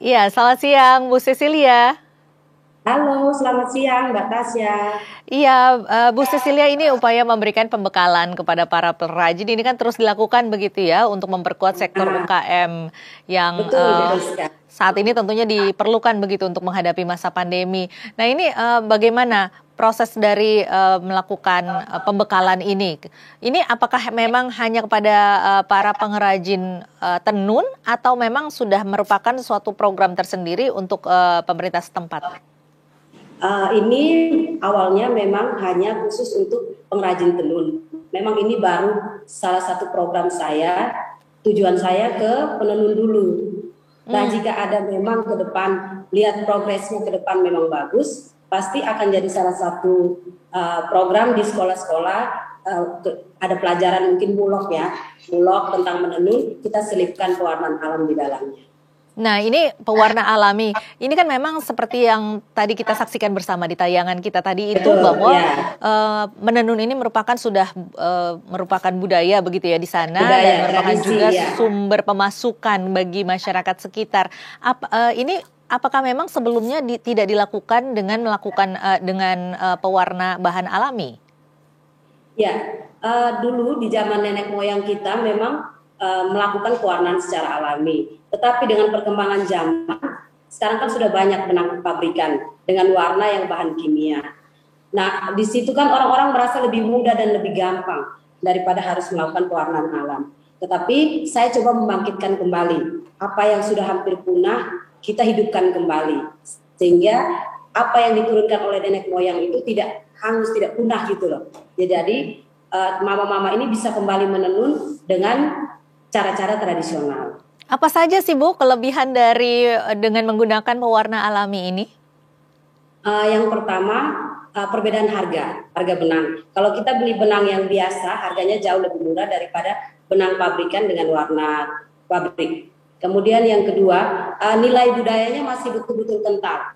Iya, selamat siang Bu Cecilia. Halo, selamat siang Mbak Tasya. Iya, Bu Cecilia, ini upaya memberikan pembekalan kepada para perajin ini kan terus dilakukan begitu ya untuk memperkuat sektor Ah, UKM yang betul, betul sekali. saat ini tentunya diperlukan begitu untuk menghadapi masa pandemi. Nah ini bagaimana proses dari melakukan pembekalan ini? Ini apakah memang hanya kepada para pengrajin tenun atau memang sudah merupakan suatu program tersendiri untuk pemerintah setempat? Ini awalnya memang hanya khusus untuk pengrajin tenun. Memang ini baru salah satu program saya, tujuan saya ke penenun dulu. Nah, Hmm. jika ada memang ke depan, lihat progresnya ke depan memang bagus, pasti akan jadi salah satu program di sekolah-sekolah, ada pelajaran mungkin bulog ya, bulog tentang menenun, kita selipkan pewarnaan alam di dalamnya. Nah, ini pewarna alami. Ini kan memang seperti yang tadi kita saksikan bersama di tayangan kita tadi itu Betul, bahwa ya. menenun ini merupakan budaya begitu ya di sana dan Budaya, merupakan juga tradisi ya. sumber pemasukan bagi masyarakat sekitar. Ini apakah memang sebelumnya tidak dilakukan dengan melakukan pewarna bahan alami? Ya, dulu di zaman nenek moyang kita memang melakukan pewarnaan secara alami. Tetapi dengan perkembangan zaman, sekarang kan sudah banyak benang pabrikan dengan warna yang bahan kimia. Nah, di situ kan orang-orang merasa lebih mudah dan lebih gampang daripada harus melakukan pewarnaan alam. Tetapi saya coba membangkitkan kembali apa yang sudah hampir punah, kita hidupkan kembali sehingga apa yang diturunkan oleh nenek moyang itu tidak hangus, tidak punah gitu loh. Jadi mama-mama ini bisa kembali menenun dengan cara-cara tradisional. Apa saja sih Bu kelebihan dari dengan menggunakan pewarna alami ini? Yang pertama, perbedaan harga benang. Kalau kita beli benang yang biasa, harganya jauh lebih murah daripada benang pabrikan dengan warna pabrik. Kemudian yang kedua, nilai budayanya masih betul-betul kental.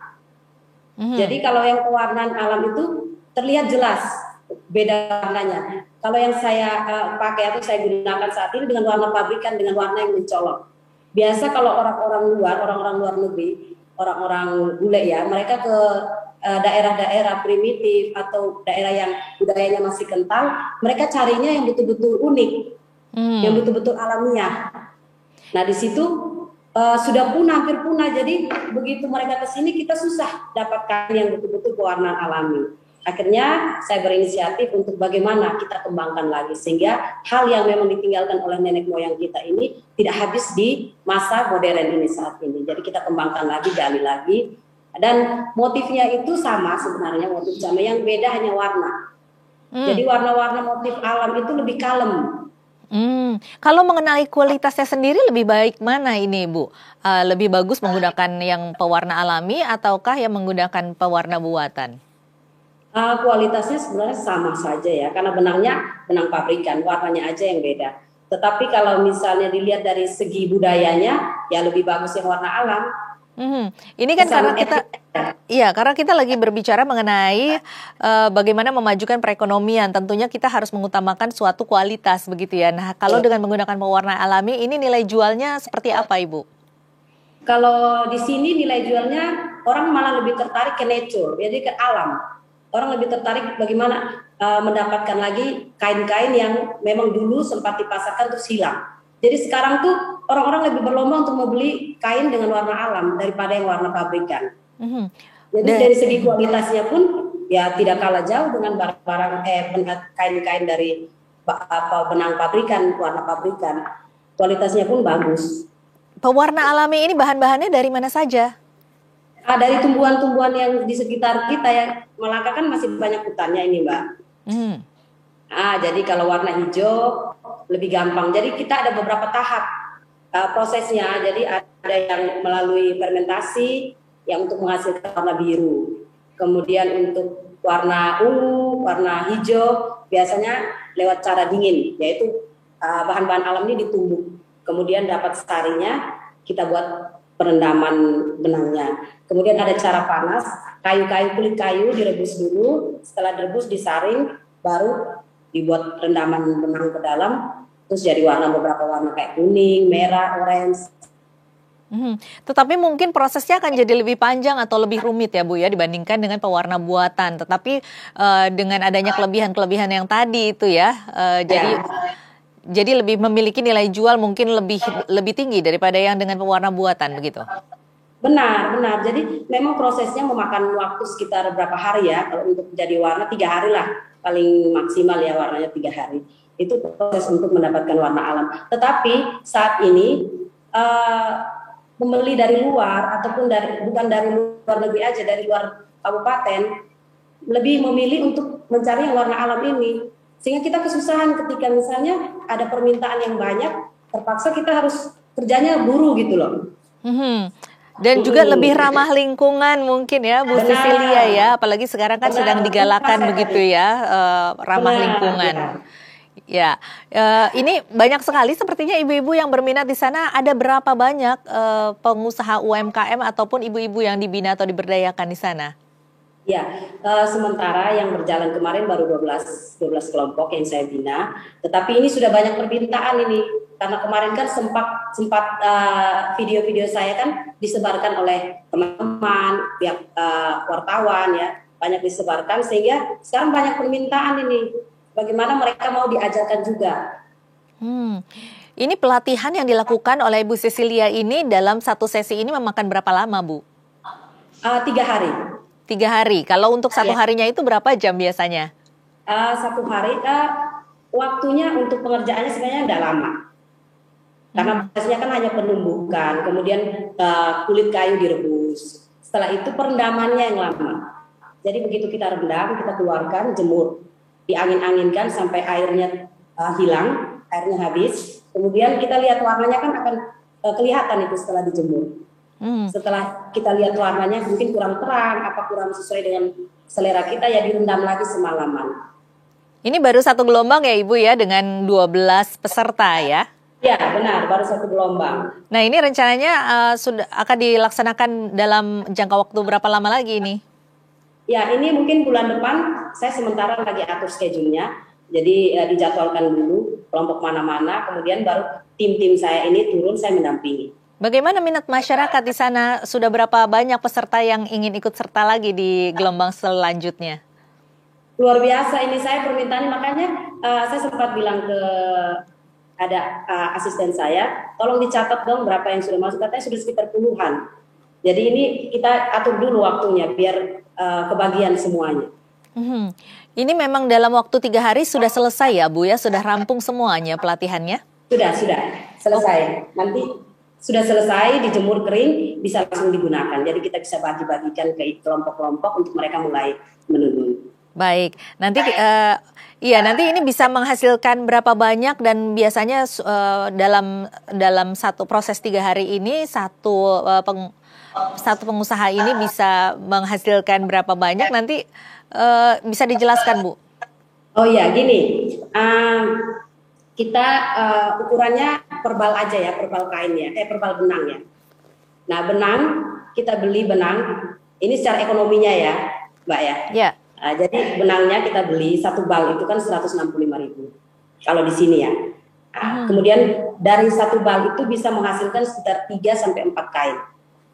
Mhm. Jadi kalau yang pewarnaan alam itu terlihat jelas beda warnanya. Kalau yang saya pakai atau saya gunakan saat ini dengan warna pabrikan dengan warna yang mencolok. Biasa kalau orang-orang luar negeri, orang-orang bule ya, mereka ke daerah-daerah primitif atau daerah yang budayanya masih kental, mereka carinya yang betul-betul unik, yang Hmm. betul-betul alamiah. Nah, di situ sudah punah, hampir punah. Jadi begitu mereka ke sini kita susah dapatkan yang betul-betul pewarnaan alami. Akhirnya saya berinisiatif untuk bagaimana kita kembangkan lagi sehingga hal yang memang ditinggalkan oleh nenek moyang kita ini tidak habis di masa modern ini saat ini. Jadi kita kembangkan lagi, gali lagi. Dan motifnya itu sama sebenarnya, motif sama, yang beda hanya warna. Hmm. Jadi warna-warna motif alam itu lebih kalem. Kalau mengenai kualitasnya sendiri lebih baik mana ini, Bu? Lebih bagus menggunakan yang pewarna alami ataukah yang menggunakan pewarna buatan? Kualitasnya sebenarnya sama saja ya, karena benangnya benang pabrikan, warnanya aja yang beda. Tetapi kalau misalnya dilihat dari segi budayanya, ya lebih bagus yang warna alam. Ini kan Kesan karena kita, etik. iya, karena kita lagi berbicara mengenai bagaimana memajukan perekonomian. Tentunya kita harus mengutamakan suatu kualitas begitu ya. Nah, kalau dengan menggunakan pewarna alami, ini nilai jualnya seperti apa, Ibu? Kalau di sini nilai jualnya orang malah lebih tertarik ke nature, jadi ke alam. Orang lebih tertarik bagaimana mendapatkan lagi kain-kain yang memang dulu sempat dipasarkan terus hilang. Jadi sekarang tuh orang-orang lebih berlomba untuk membeli kain dengan warna alam daripada yang warna pabrikan. Mhm. Jadi Da- dari segi kualitasnya pun ya tidak kalah jauh dengan barang-barang kain-kain dari benang pabrikan, warna pabrikan. Kualitasnya pun bagus. Pewarna alami ini bahan-bahannya dari mana saja? Dari tumbuhan-tumbuhan yang di sekitar kita ya, Malaka kan masih banyak hutannya ini Mbak. Hmm. Jadi kalau warna hijau lebih gampang. Jadi kita ada beberapa tahap prosesnya. Jadi ada yang melalui fermentasi yang untuk menghasilkan warna biru. Kemudian untuk warna ungu, warna hijau biasanya lewat cara dingin, yaitu bahan-bahan alam ini ditumbuk. Kemudian dapat sarinya, kita buat perendaman benangnya. Kemudian ada cara panas, kulit kayu direbus dulu, setelah direbus disaring, baru dibuat rendaman benang ke dalam, terus jadi warna beberapa warna kayak kuning, merah, orange. Mhm. Tetapi mungkin prosesnya akan jadi lebih panjang atau lebih rumit ya Bu ya dibandingkan dengan pewarna buatan. Tetapi dengan adanya kelebihan-kelebihan yang tadi itu ya, Ya, jadi lebih memiliki nilai jual mungkin lebih lebih tinggi daripada yang dengan pewarna buatan begitu. benar, benar. Jadi memang prosesnya memakan waktu sekitar berapa hari ya. Kalau untuk jadi warna 3 hari lah paling maksimal ya, warnanya 3 hari. Itu proses untuk mendapatkan warna alam. Tetapi saat ini eh, pembeli dari luar ataupun bukan dari luar negeri aja, dari luar kabupaten lebih memilih untuk mencari yang warna alam ini. Sehingga kita kesusahan ketika misalnya ada permintaan yang banyak, terpaksa kita harus kerjanya buru gitu loh. Mhm. Dan juga lebih ramah lingkungan mungkin ya Bu Sisilia Benar, ya, apalagi sekarang kan benar, sedang betul digalakan saya begitu tadi. ya, ramah Benar, ya. lingkungan. Ya, ini banyak sekali sepertinya ibu-ibu yang berminat di sana. Ada berapa banyak pengusaha UMKM ataupun ibu-ibu yang dibina atau diberdayakan di sana? Ya, sementara yang berjalan kemarin baru 12 kelompok yang saya bina, tetapi ini sudah banyak permintaan ini. Karena kemarin kan sempat sempat video-video saya kan disebarkan oleh teman-teman, pihak wartawan ya, banyak disebarkan sehingga sekarang banyak permintaan ini. Bagaimana mereka mau diajarkan juga. Hmm. Ini pelatihan yang dilakukan oleh Ibu Cecilia ini dalam satu sesi ini memakan berapa lama, Bu? 3 hari. 3 hari. Kalau untuk satu Ya, harinya itu berapa jam biasanya? 1 hari waktunya untuk pengerjaannya sebenarnya tidak lama. Karena Hmm. prosesnya kan hanya penumbukan, kemudian kulit kayu direbus. Setelah itu perendamannya yang lama. Jadi begitu kita rendam, kita keluarkan, jemur, diangin-anginkan sampai airnya hilang, airnya habis. Kemudian kita lihat warnanya kan akan kelihatan itu setelah dijemur. Hmm. Setelah kita lihat warnanya mungkin kurang terang, apa kurang sesuai dengan selera kita, ya direndam lagi semalaman. Ini baru satu gelombang ya Ibu ya dengan 12 peserta ya. Ya benar, baru satu gelombang. Nah ini rencananya sudah akan dilaksanakan dalam jangka waktu berapa lama lagi ini? Ya, ini mungkin bulan depan saya sementara lagi atur schedule-nya. Jadi dijadwalkan dulu kelompok mana-mana, kemudian baru tim-tim saya ini turun, saya mendampingi. Bagaimana minat masyarakat di sana? Sudah berapa banyak peserta yang ingin ikut serta lagi di gelombang selanjutnya? Luar biasa ini saya permintaannya, makanya saya sempat bilang ke ada asisten saya, tolong dicatat dong berapa yang sudah masuk, katanya sudah sekitar puluhan. Jadi ini kita atur dulu waktunya biar kebagian semuanya. Hmm. Ini memang dalam waktu 3 hari sudah selesai ya Bu ya? Sudah rampung semuanya pelatihannya? Sudah selesai. Nanti sudah selesai dijemur kering bisa langsung digunakan. Jadi kita bisa bagi-bagikan ke kelompok-kelompok untuk mereka mulai menenun. Baik, nanti iya nanti ini bisa menghasilkan berapa banyak dan biasanya dalam satu proses 3 hari ini satu pengusaha ini bisa menghasilkan berapa banyak nanti bisa dijelaskan Bu? Oh ya, gini, kita ukurannya perbal aja ya, perbal kain ya, perbal benang ya. Nah benang kita beli benang ini secara ekonominya ya, Mbak ya. Ya. Jadi benangnya kita beli satu bal itu kan 165.000 kalau di sini ya. Kemudian dari satu bal itu bisa menghasilkan sekitar 3 sampai 4 kain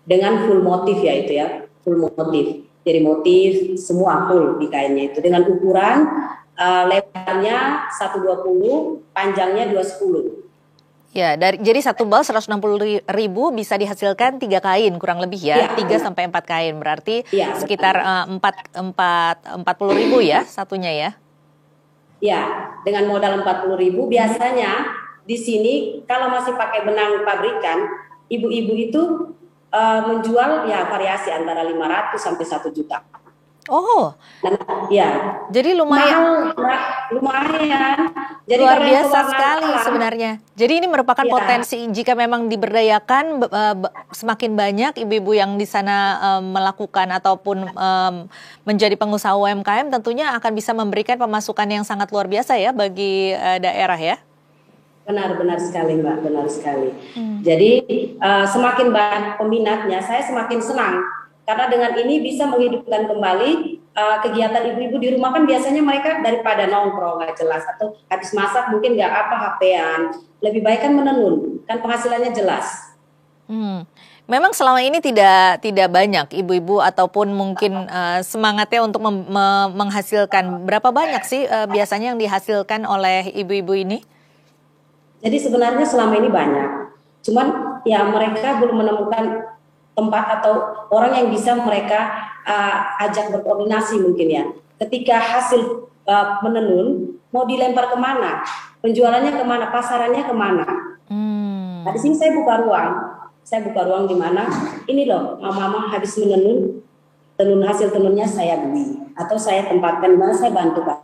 dengan full motif ya itu ya, full motif. Jadi motif semua full di kainnya itu dengan ukuran lebarnya 120, panjangnya 210. Ya, jadi satu bal 160.000 bisa dihasilkan 3 kain kurang lebih ya, 3 sampai 4 kain berarti ya, sekitar 40.000 ya satunya ya. Ya, dengan modal 40.000 biasanya di sini kalau masih pakai benang pabrikan, ibu-ibu itu menjual ya variasi antara 500 sampai 1 juta. Oh, Nah, ya. jadi lumayan. Lumayan. Jadi Luar kalau yang biasa pewarnaan sekali alam, sebenarnya. Jadi ini merupakan ya, potensi jika memang diberdayakan semakin banyak ibu-ibu yang di sana melakukan ataupun menjadi pengusaha UMKM tentunya akan bisa memberikan pemasukan yang sangat luar biasa ya bagi daerah ya. benar sekali Mbak, benar sekali. Jadi semakin banyak peminatnya, saya semakin senang karena dengan ini bisa menghidupkan kembali kegiatan ibu-ibu di rumah. Kan biasanya mereka daripada nongkrong nggak jelas atau habis masak mungkin nggak apa HP-an, lebih baik kan menenun, kan penghasilannya jelas. Memang selama ini tidak banyak ibu-ibu ataupun mungkin semangatnya untuk menghasilkan. Berapa banyak sih biasanya yang dihasilkan oleh ibu-ibu ini? Jadi sebenarnya selama ini banyak, cuman ya mereka belum menemukan tempat atau orang yang bisa mereka ajak berkoordinasi mungkin ya. Ketika hasil menenun mau dilempar kemana, penjualannya kemana, pasarannya kemana. Nah, di sini saya buka ruang di mana ini loh, mama habis menenun, hasil tenunnya saya beli atau saya tempatkan di mana saya bantu Pak.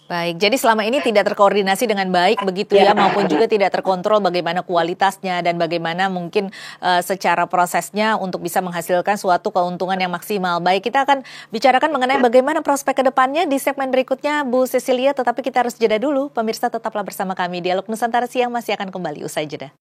Baik, jadi selama ini tidak terkoordinasi dengan baik begitu ya, maupun juga tidak terkontrol bagaimana kualitasnya dan bagaimana mungkin secara prosesnya untuk bisa menghasilkan suatu keuntungan yang maksimal. Baik, kita akan bicarakan mengenai bagaimana prospek ke depannya di segmen berikutnya Bu Cecilia, tetapi kita harus jeda dulu. Pemirsa tetaplah bersama kami, Dialog Nusantara Siang masih akan kembali usai jeda.